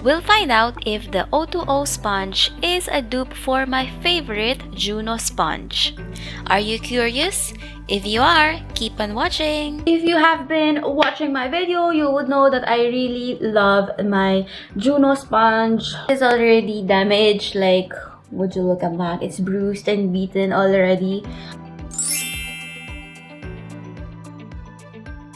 We'll find out if the O.TWO.O sponge is a dupe for my favorite JUNO sponge. Are you curious? If you are, keep on watching! If you have been watching my video, you would know that I really love my JUNO sponge. It's already damaged, like, would you look at that? It's bruised and beaten already.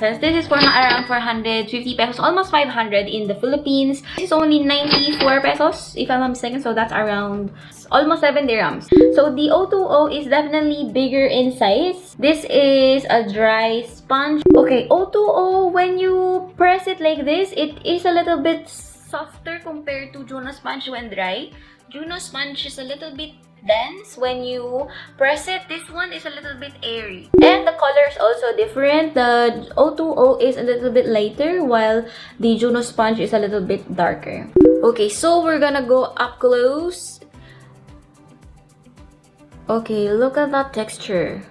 This is for around 450 pesos, almost 500 in the Philippines. This is only 94 pesos, if I'm not mistaken. So that's around almost 7 dirhams. So the O.TWO.O is definitely bigger in size. This is a dry sponge. Okay, O.TWO.O, when you press it like this, it is a little bit softer compared to JUNO sponge when dry. JUNO sponge is a little bit dense when you press it. This one is a little bit airy, and the color is also different. The O.TWO.O is a little bit lighter, while the JUNO sponge is a little bit darker. Okay, so we're gonna go up close. Okay, look at that texture.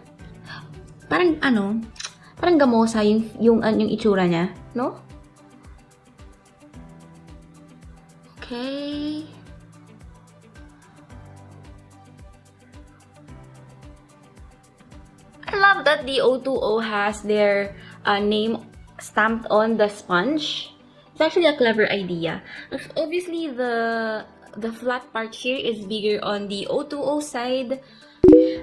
Parang parang gamosa yung itsura niya, no? Okay. I love that the O.TWO.O has their name stamped on the sponge. It's actually a clever idea. Obviously, the flat part here is bigger on the O.TWO.O side.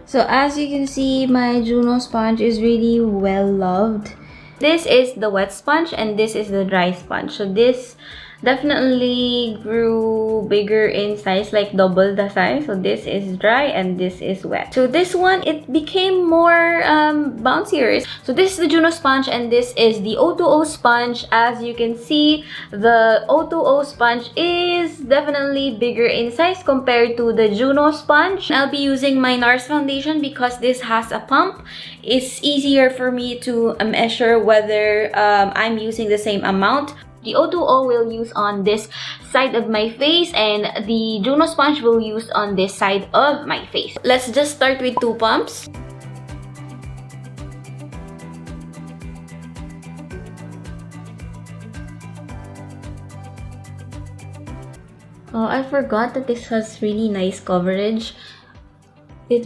So as you can see, my JUNO sponge is really well loved. This is the wet sponge and this is the dry sponge. So this definitely grew bigger in size, like double the size. So this is dry and this is wet. So this one, it became more bouncier. So this is the JUNO sponge and this is the O.TWO.O sponge. As you can see, the O.TWO.O sponge is definitely bigger in size compared to the JUNO sponge. I'll be using my NARS foundation because this has a pump. It's easier for me to measure whether I'm using the same amount. The O.TWO.O will use on this side of my face and the JUNO sponge will use on this side of my face. Let's just start with 2 pumps. Oh, I forgot that this has really nice coverage. It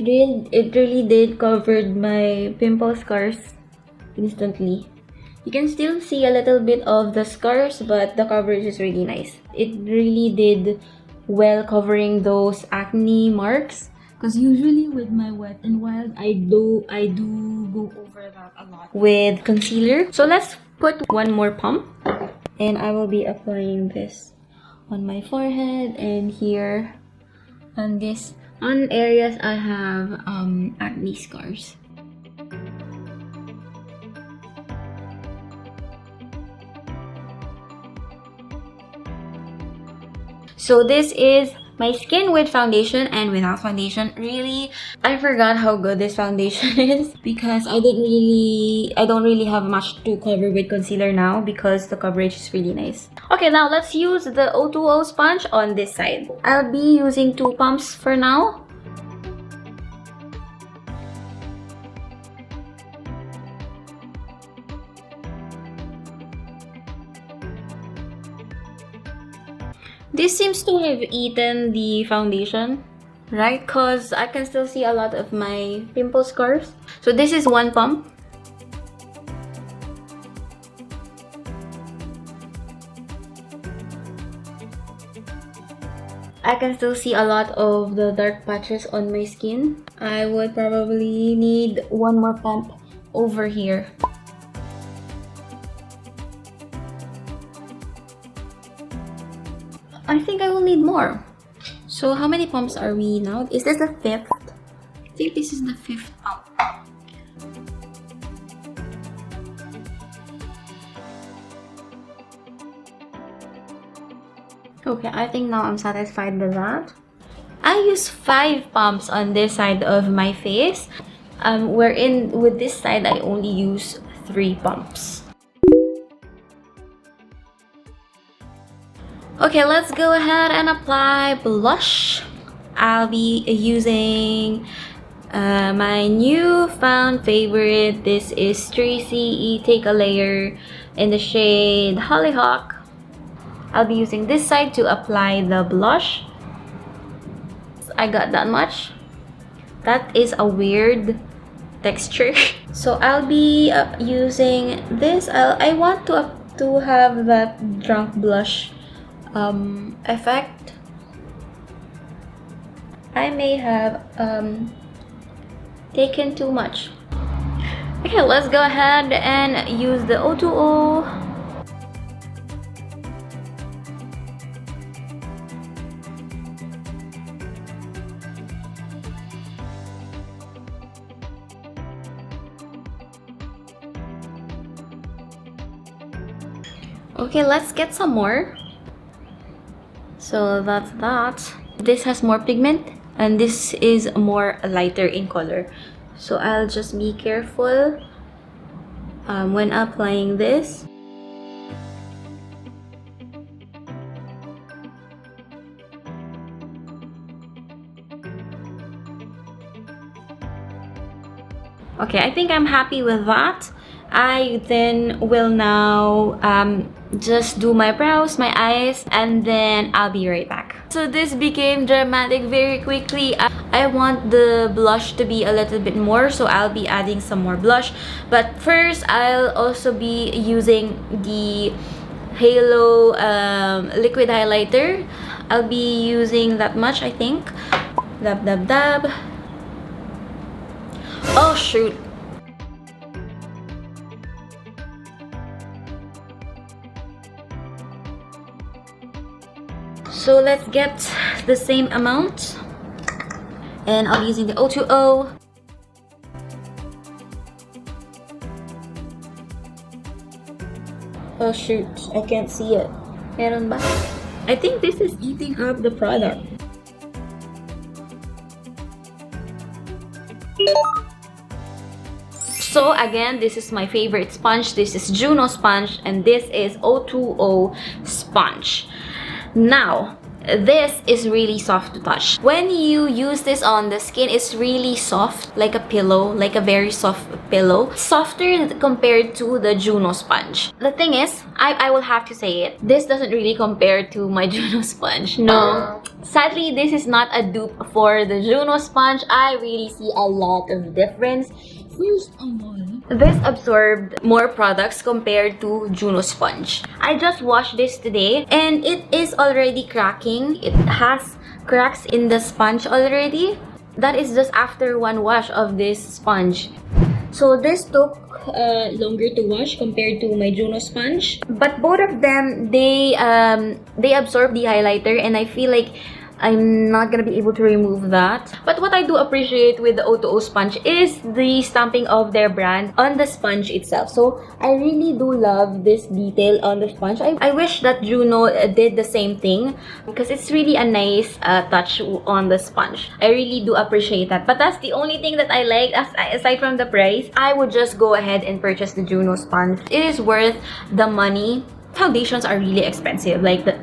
really did covered my pimple scars instantly. You can still see a little bit of the scars, but the coverage is really nice. It really did well covering those acne marks. Because usually with my Wet n Wild, I do go over that a lot with concealer. So let's put one more pump. And I will be applying this on my forehead and here on areas I have acne scars. So this is my skin with foundation and without foundation. Really, I forgot how good this foundation is because I don't really have much to cover with concealer now because the coverage is really nice. Okay, now let's use the O.TWO.O sponge on this side. I'll be using 2 pumps for now. This seems to have eaten the foundation, right? Because I can still see a lot of my pimple scars. So this is 1 pump. I can still see a lot of the dark patches on my skin. I would probably need 1 more pump over here. I think I will need more. So how many pumps are we now? Is this the 5th? I think this is the 5th pump. Okay, I think now I'm satisfied with that. I use 5 pumps on this side of my face. Wherein with this side, I only use 3 pumps. Okay, let's go ahead and apply blush. I'll be using my newfound favorite. This is Gracey Take a Layer in the shade Hollyhock. I'll be using this side to apply the blush. I got that much. That is a weird texture. So I'll be using this. I want to have that drunk blush effect. I may have taken too much. Okay, let's go ahead and use the O.TWO.O. Okay, let's get some more. So that's that. This has more pigment and this is more lighter in color. So I'll just be careful when applying this. Okay, I think I'm happy with that. I then will now just do my brows, my eyes, and then I'll be right back. So this became dramatic very quickly. I want the blush to be a little bit more, so I'll be adding some more blush. But first, I'll also be using the Halo liquid highlighter. I'll be using that much, I think. Dab, dab, dab. Oh, shoot. So let's get the same amount. And I'll be using the O.TWO.O. Oh shoot, I can't see it. Meron ba? I think this is eating up the product. So again, this is my favorite sponge. This is JUNO sponge and this is O.TWO.O sponge. Now, this is really soft to touch. When you use this on the skin, it's really soft, like a pillow, like a very soft pillow. Softer compared to the JUNO sponge. The thing is, I will have to say it, this doesn't really compare to my JUNO sponge. No. Sadly, this is not a dupe for the JUNO sponge. I really see a lot of difference. First of all, this absorbed more products compared to JUNO sponge. I just washed this today and it is already cracking. It has cracks in the sponge already. That is just after one wash of this sponge. So this took longer to wash compared to my JUNO sponge. But both of them, they absorb the highlighter and I feel like I'm not gonna be able to remove that. But what I do appreciate with the O.TWO.O sponge is the stamping of their brand on the sponge itself. So I really do love this detail on the sponge. I wish that JUNO did the same thing because it's really a nice touch on the sponge. I really do appreciate that. But that's the only thing that I like. Aside from the price, I would just go ahead and purchase the JUNO sponge. It is worth the money. Foundations are really expensive, like the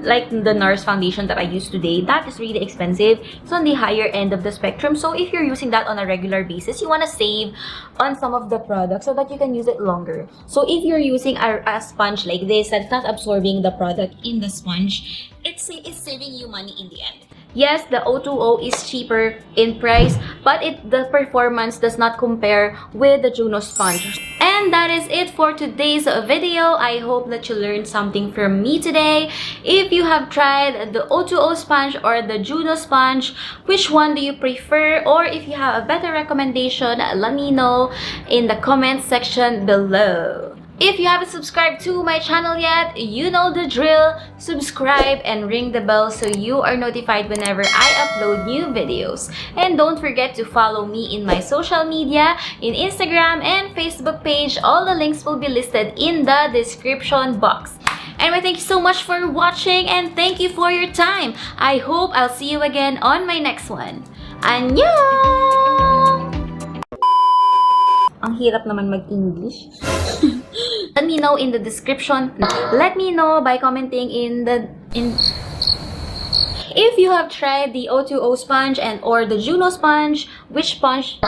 NARS foundation that I use today. That is really expensive. It's on the higher end of the spectrum. So if you're using that on a regular basis, you want to save on some of the products so that you can use it longer. So if you're using a sponge like this that's not absorbing the product in the sponge, it's saving you money in the end. Yes, the O.TWO.O is cheaper in price, but the performance does not compare with the JUNO sponge. And that is it for today's video. I hope that you learned something from me today. If you have tried the O.TWO.O sponge or the JUNO sponge, which one do you prefer? Or if you have a better recommendation, let me know in the comment section below. If you haven't subscribed to my channel yet, you know the drill. Subscribe and ring the bell so you are notified whenever I upload new videos. And don't forget to follow me in my social media, in Instagram and Facebook page. All the links will be listed in the description box. Anyway, thank you so much for watching and thank you for your time. I hope I'll see you again on my next one. Annyeong! Ang hirap naman mag-English. Let me know in the description. Let me know by commenting if you have tried the O.TWO.O sponge or the JUNO sponge, which sponge